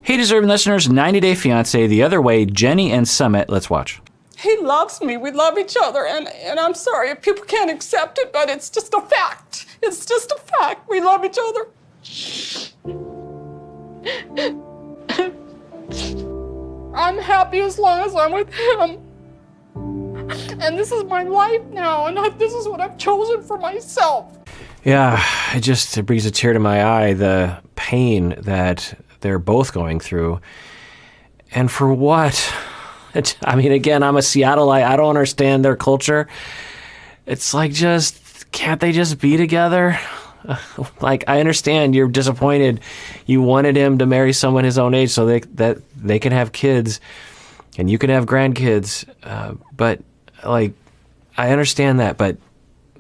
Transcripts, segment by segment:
Hey, deserving listeners, 90 Day Fiancé, the other way, Jenny and Sumit. Let's watch. He loves me. We love each other. And I'm sorry if people can't accept it, but it's just a fact. It's just a fact. We love each other. I'm happy as long as I'm with him. And this is my life now, and this is what I've chosen for myself. Yeah, it brings a tear to my eye, the pain that they're both going through. And for what? I mean, again, I'm a Seattleite. I don't understand their culture. It's like, can't they just be together? Like, I understand you're disappointed. You wanted him to marry someone his own age so that they can have kids and you can have grandkids. But, like, I understand that. But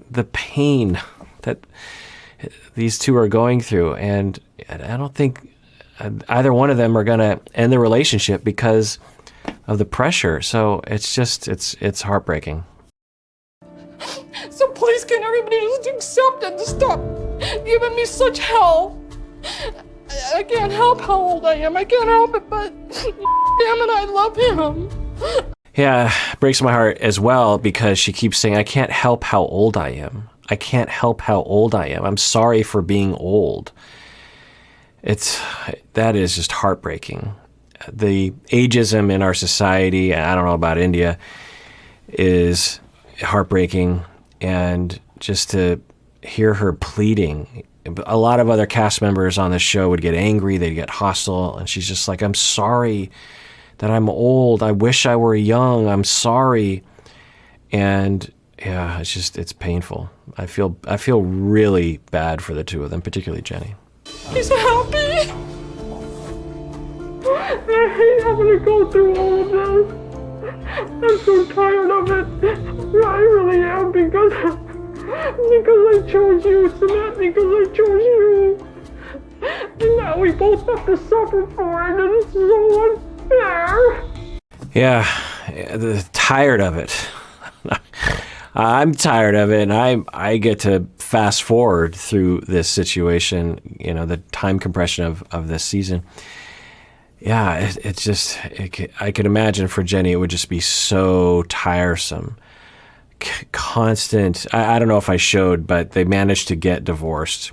the pain that these two are going through, and I don't think either one of them are going to end the relationship because of the pressure. So it's heartbreaking. So please, can everybody just accept it and stop giving me such hell? I can't help how old I am. I can't help it, but damn it, I love him. Yeah, it breaks my heart as well because she keeps saying, I can't help how old I am. I can't help how old I am. I'm sorry for being old. That is just heartbreaking. The ageism in our society, I don't know about India, is heartbreaking. And just to hear her pleading, a lot of other cast members on the show would get angry, they'd get hostile, and she's just like, I'm sorry that I'm old. I wish I were young. I'm sorry. And yeah, it's painful. I feel really bad for the two of them, particularly Jenny. He's happy. I hate having to go through all of this. I'm so tired of it. I really am because I chose you, Sumit, because I chose you. And now we both have to suffer for it, and it's so unfair. Yeah, tired of it. I'm tired of it, and I get to fast forward through this situation, the time compression of this season. Yeah, I could imagine for Jenny, it would just be so tiresome. Constant, I don't know if I showed, but they managed to get divorced.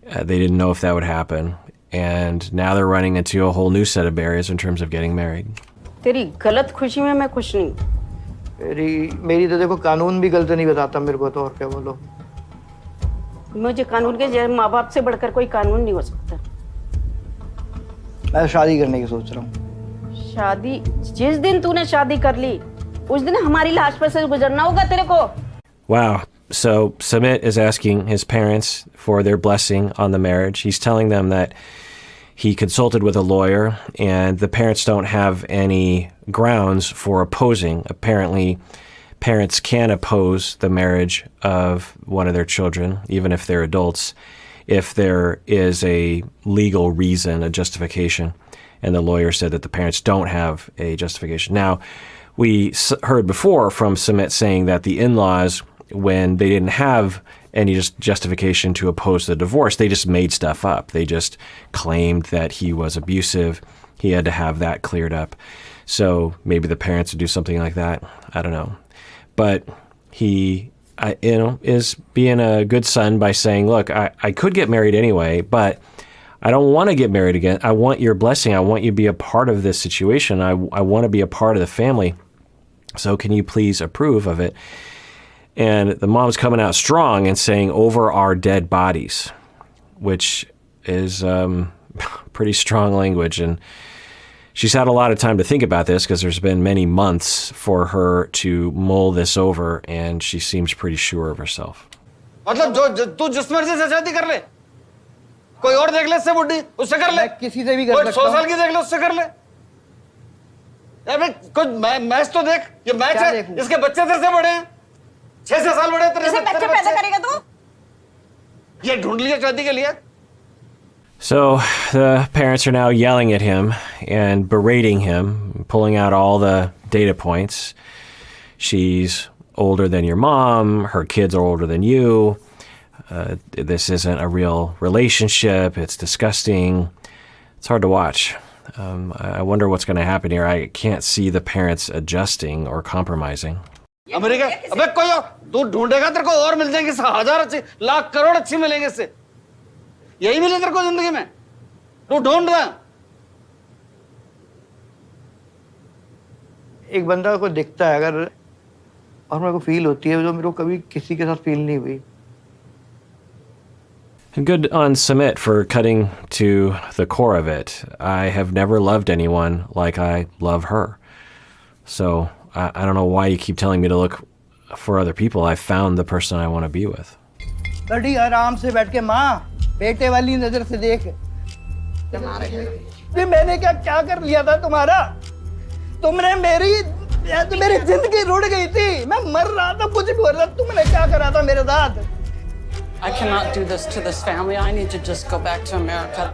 They didn't know if that would happen. And now they're running into a whole new set of barriers in terms of getting married. तेरी गलत खुशी में मैं खुश नहीं. मेरी तो देखो कानून भी गलत नहीं बताता मेरे को तो और क्या बोलो. मुझे कानून के माँ बाप से बढ़कर कोई कानून नहीं हो सकता. मैं शादी करने की सोच रहा हूँ. शादी जिस दिन तूने शादी कर ली उस दिन हमारी लाश पर से गुजरना होगा तेरे को. Wow. So Sumit is asking his parents for their blessing on the marriage. He's telling them that he consulted with a lawyer and the parents don't have any grounds for opposing. Apparently, parents can oppose the marriage of one of their children, even if they're adults, if there is a legal reason, a justification. And the lawyer said that the parents don't have a justification. Now, we heard before from Sumit saying that the in-laws, when they didn't have any justification to oppose the divorce, they just made stuff up. They just claimed that he was abusive. He had to have that cleared up. So maybe the parents would do something like that. I don't know. But he is being a good son by saying, look, I could get married anyway, but I don't want to get married again. I want your blessing. I want you to be a part of this situation. I want to be a part of the family. So can you please approve of it? And the mom's coming out strong and saying, over our dead bodies, which is pretty strong language. And she's had a lot of time to think about this because there's been many months for her to mull this over, and she seems pretty sure of herself. मतलब जो तू जिस मर्जी से शादी कर ले, कोई और देख ले इससे बुड्ढी, उससे कर ले, किसी से भी कर सकता हूँ, 100 साल की देख ले उससे कर ले, यार कुछ मैच तो देख, ये मैच है, इसके बच्चे तेरे से बड़े हैं, 6 साल बड़े तेरे से, बच्चे पैदा करेगा तू? ये ढूंढ लिया शादी के लिए. So the parents are now yelling at him and berating him, pulling out all the data points. She's older than your mom. Her kids are older than you. This isn't a real relationship. It's disgusting. It's hard to watch. I wonder what's going to happen here. I can't see the parents adjusting or compromising. America अबे कोई और तू ढूंढेगा तेरे को और मिल जाएंगे 1000 अच्छी लाख करोड़ अच्छी मिलेंगे इससे यही मिले तेरे को जिंदगी में तू ढूंढ रहा एक बंदा को दिखता है अगर और मेरे को फील होती है जो मेरे को कभी किसी के साथ फील नहीं हुई. And good on Sumit for cutting to the core of it. I have never loved anyone like I love her. So I don't know why you keep telling me to look for other people. I found the person I want to be with. बड़ी आराम से बैठ के माँ बेटे वाली नजर से देख. ये मैंने क्या कर लिया था तुम्हारा? तुमने मेरी जिंदगी रुड़ गई थी. मैं मर रहा था कुछ भी हो रहा था. तुमने क्या करा था मेरे साथ? I cannot do this to this family. I need to just go back to America.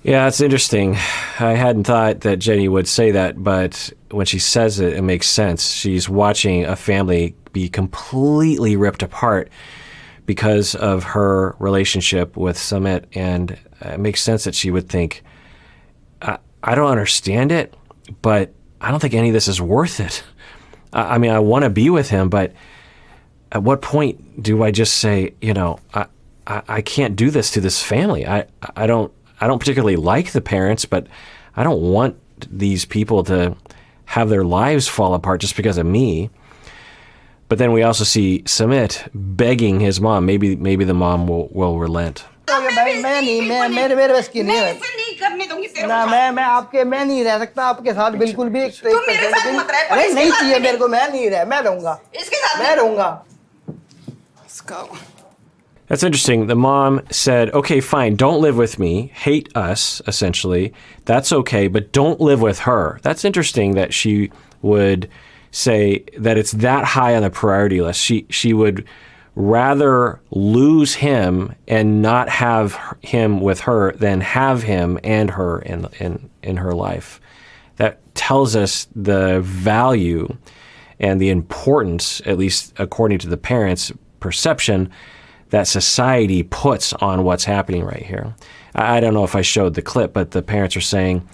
Yeah, it's interesting. I hadn't thought that Jenny would say that, but when she says it, it makes sense. She's watching a family be completely ripped apart because of her relationship with Sumit, and it makes sense that she would think, I don't understand it, but I don't think any of this is worth it. I mean, I want to be with him, but at what point do I just say, I can't do this to this family. I don't particularly like the parents, but I don't want these people to have their lives fall apart just because of me. But then we also see Sumit begging his mom. Maybe the mom will relent. मेरे बस की नहीं है. ना मैं नहीं रह सकता आपके साथ बिल्कुल भी. नहीं चाहिए मेरे को. मैं नहीं रह. मैं रहूंगा. Let's go. That's interesting. The mom said, okay, fine, don't live with me. Hate us, essentially. That's okay, but don't live with her. That's interesting that she would say that it's that high on the priority list. She would rather lose him and not have him with her than have him and her in her life. That tells us the value and the importance, at least according to the parents' perception, that society puts on what's happening right here. I don't know if I showed the clip, but the parents are saying,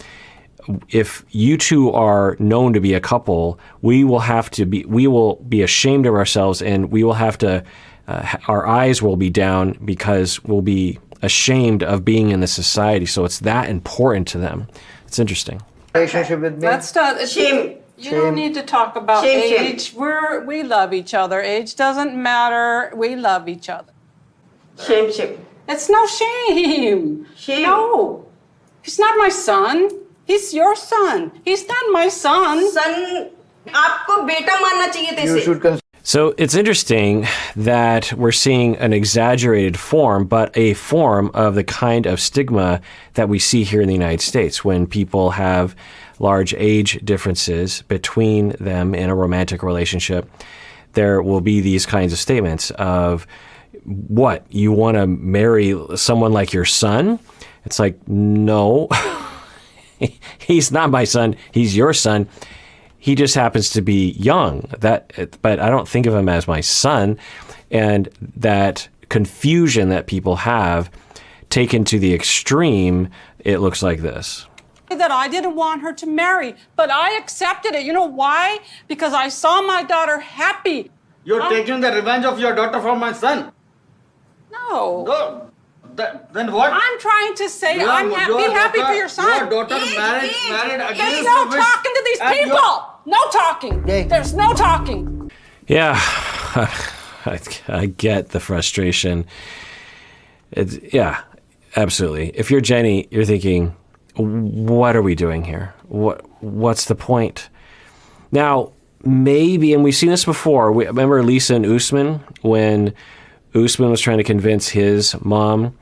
if you two are known to be a couple, we will be ashamed of ourselves, and we will have to, our eyes will be down because we'll be ashamed of being in the society. So it's that important to them. It's interesting. Relationship with me. That's not Shame. You don't need to talk about Shame. age. We love each other. Age doesn't matter. We love each other. Shame. It's no shame. Shame. No. He's not my son. He's your son. He's not my son. सन आपको बेटा मानना चाहिए था You इसे. should consider. So it's interesting that we're seeing an exaggerated form, but a form of the kind of stigma that we see here in the United States when people have large age differences between them in a romantic relationship. There will be these kinds of statements of, what, you want to marry someone like your son? It's like, no, he's not my son. He's your son. He just happens to be young. But I don't think of him as my son. And that confusion that people have taken to the extreme, it looks like this. That I didn't want her to marry, but I accepted it. You know why? Because I saw my daughter happy. You're taking the revenge of your daughter from my son. No. No. Then what? I'm trying to say be happy for your son. Your daughter married against There's no your wish. talking to these people. No talking. There's no talking. Yeah, I get the frustration. Yeah, absolutely. If you're Jenny, you're thinking, what are we doing here? What's the point? Now, maybe, and we've seen this before. Remember Lisa and Usman, when Usman was trying to convince his mom?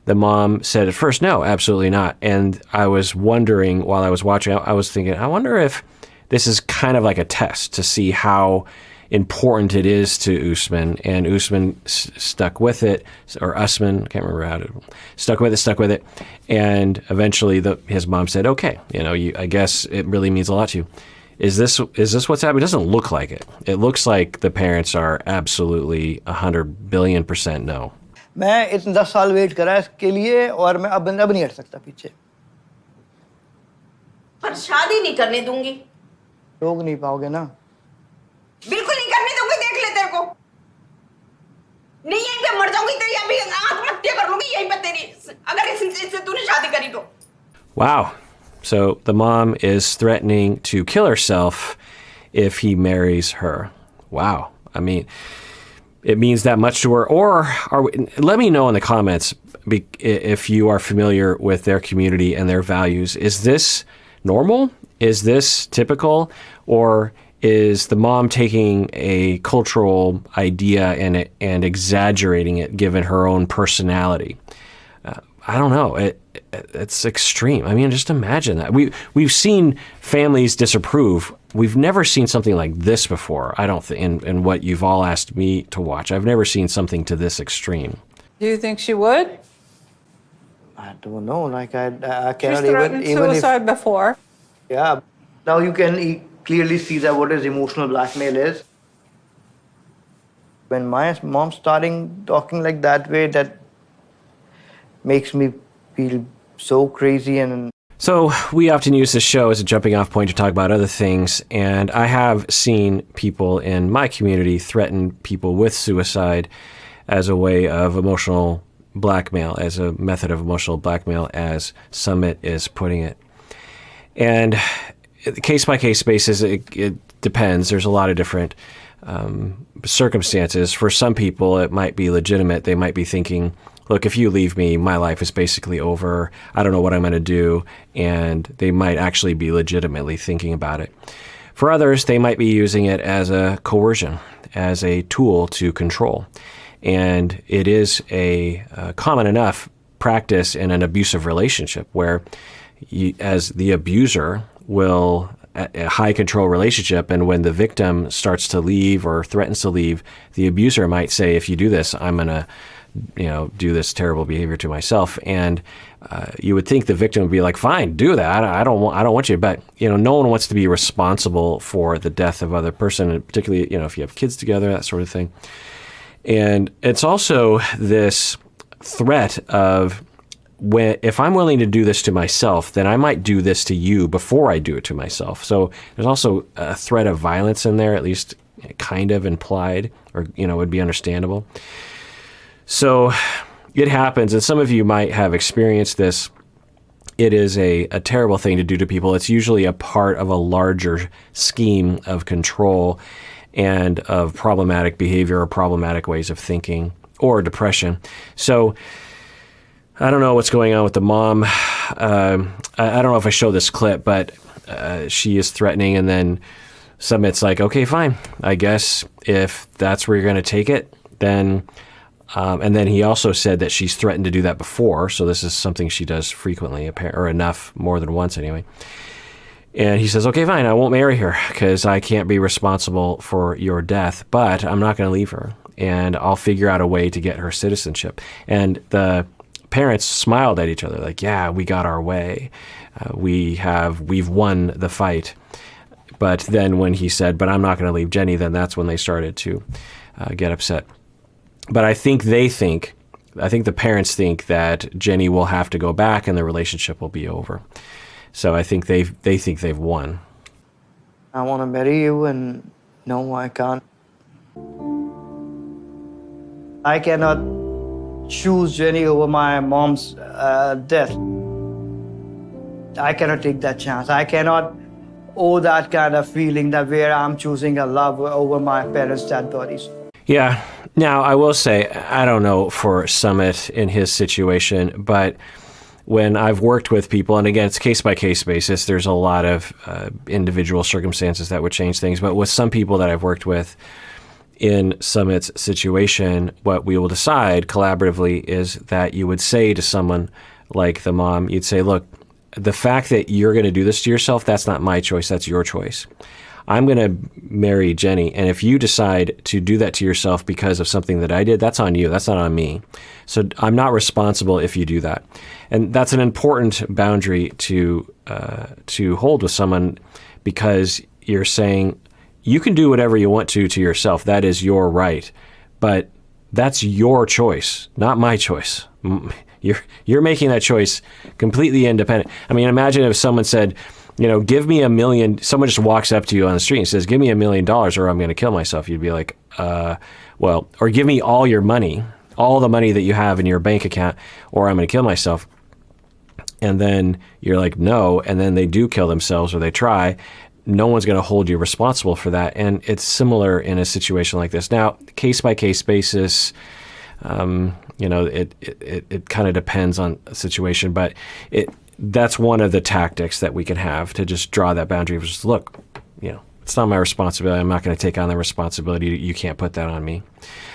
The mom said at first, no, absolutely not. And I was wondering, while I was watching, I was thinking, I wonder if this is kind of like a test to see how important it is to Usman. And Usman stuck with it, or Usman, I can't remember how to, stuck with it. And eventually his mom said, okay, I guess it really means a lot to you. Is this what's happening? It doesn't look like it. It looks like the parents are absolutely 100 billion% no. मैं इतने 10 साल wait करा इसके लिए और मैं अब नहीं हट सकता पीछे. पर शादी नहीं करने दूंगी, रोक नहीं पाओगे ना? बिल्कुल नहीं करने दूंगी। देख ले तेरे को, नहीं यहीं पे मर जाऊंगी तेरी, अभी आत्महत्या कर लूंगी यहीं पे तेरी, अगर इससे तूने शादी करी तो। Wow. So the mom is threatening to kill herself if he marries her. Wow. I mean, it means that much to her. Or let me know in the comments if you are familiar with their community and their values. Is this normal? Is this typical? Or is the mom taking a cultural idea and exaggerating it given her own personality? I don't know. It's extreme. I mean, just imagine that. We've seen families disapprove. We've never seen something like this before. I don't think in what you've all asked me to watch. I've never seen something to this extreme. Do you think she would? I don't know. Like I She's cannot threatened even suicide before. Yeah. Now you can clearly see that what is emotional blackmail is. When my mom's starting talking like that way, that makes me feel so crazy. And So we often use this show as a jumping off point to talk about other things, and I have seen people in my community threaten people with suicide as a way of emotional blackmail, as a method of emotional blackmail, as Sumit is putting it. And case-by-case basis, it depends. There's a lot of different circumstances. For some people, it might be legitimate. They might be thinking, look, if you leave me, my life is basically over. I don't know what I'm going to do. And they might actually be legitimately thinking about it. For others, they might be using it as a coercion, as a tool to control. And it is a common enough practice in an abusive relationship where you, as the abuser, will a high control relationship, and when the victim starts to leave or threatens to leave, the abuser might say, if you do this, I'm going to do this terrible behavior to myself. And you would think the victim would be like, fine, do that. I don't want you. But, no one wants to be responsible for the death of other person, and particularly, if you have kids together, that sort of thing. And it's also this threat of, if I'm willing to do this to myself, then I might do this to you before I do it to myself. So there's also a threat of violence in there, at least kind of implied, or, would be understandable. So it happens, and some of you might have experienced this. It is a terrible thing to do to people. It's usually a part of a larger scheme of control and of problematic behavior or problematic ways of thinking or depression. So I don't know what's going on with the mom. I don't know if I show this clip, but she is threatening, and then Sumit's like, okay, fine. I guess if that's where you're going to take it, then... and then he also said that she's threatened to do that before, so this is something she does frequently, or enough, more than once anyway. And he says, okay, fine, I won't marry her because I can't be responsible for your death, but I'm not going to leave her, and I'll figure out a way to get her citizenship. And the parents smiled at each other like, yeah, we got our way. We've won the fight. But then when he said, but I'm not going to leave Jenny, then that's when they started to get upset. But I think the parents think that Jenny will have to go back and the relationship will be over. So I think they think they've won. I want to marry you, and no, I can't. I cannot choose Jenny over my mom's death. I cannot take that chance. I cannot owe that kind of feeling that where I'm choosing a love over my parents' dead bodies. Yeah. Now, I will say, I don't know for Sumit in his situation, but when I've worked with people, and again, it's case-by-case basis, there's a lot of individual circumstances that would change things, but with some people that I've worked with in Sumit's situation, what we will decide collaboratively is that you would say to someone like the mom, you'd say, look, the fact that you're going to do this to yourself, that's not my choice, that's your choice. I'm going to marry Jenny, and if you decide to do that to yourself because of something that I did, that's on you. That's not on me. So I'm not responsible if you do that. And that's an important boundary to hold with someone, because you're saying you can do whatever you want to yourself. That is your right. But that's your choice, not my choice. You're making that choice completely independent. I mean, imagine if someone said, give me $1 million. Someone just walks up to you on the street and says, give me $1 million or I'm going to kill myself. You'd be like, well, or give me all your money, all the money that you have in your bank account, or I'm going to kill myself. And then you're like, no. And then they do kill themselves or they try. No one's going to hold you responsible for that. And it's similar in a situation like this. Now, case by case basis, it kind of depends on the situation, but that's one of the tactics that we can have to just draw that boundary. Just look, it's not my responsibility. I'm not going to take on the responsibility. You can't put that on me.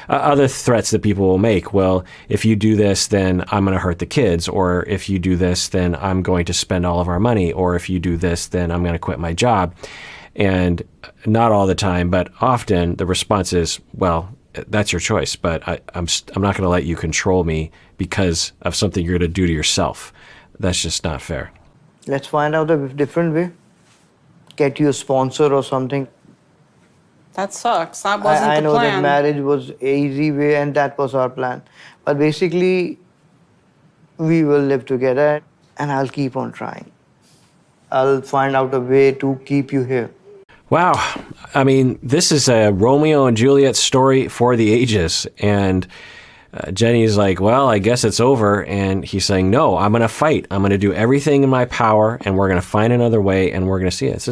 Other threats that people will make, well, if you do this, then I'm going to hurt the kids. Or if you do this, then I'm going to spend all of our money. Or if you do this, then I'm going to quit my job. And not all the time, but often the response is, well, that's your choice, but I'm not going to let you control me because of something you're going to do to yourself. That's just not fair. Let's find out a different way. Get you a sponsor or something. That sucks. That wasn't I the know plan. that marriage was an easy way and that was our plan. But basically, we will live together and I'll keep on trying. I'll find out a way to keep you here. Wow. I mean, this is a Romeo and Juliet story for the ages. And Jenny's like, well, I guess it's over. And he's saying, no, I'm going to fight. I'm going to do everything in my power and we're going to find another way and we're going to see it.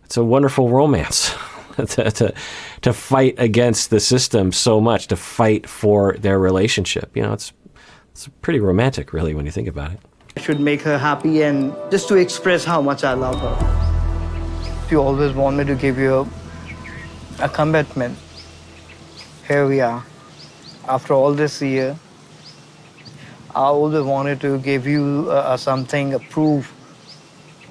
It's a wonderful romance to fight against the system so much, to fight for their relationship. It's pretty romantic, really, when you think about it. I should make her happy and just to express how much I love her. You always want me to give you a commitment. Here we are. After all this year, I always wanted to give you something, a proof.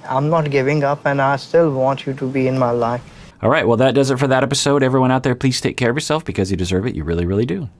I'm not giving up and I still want you to be in my life. All right, well, that does it for that episode. Everyone out there, please take care of yourself because you deserve it. You really, really do.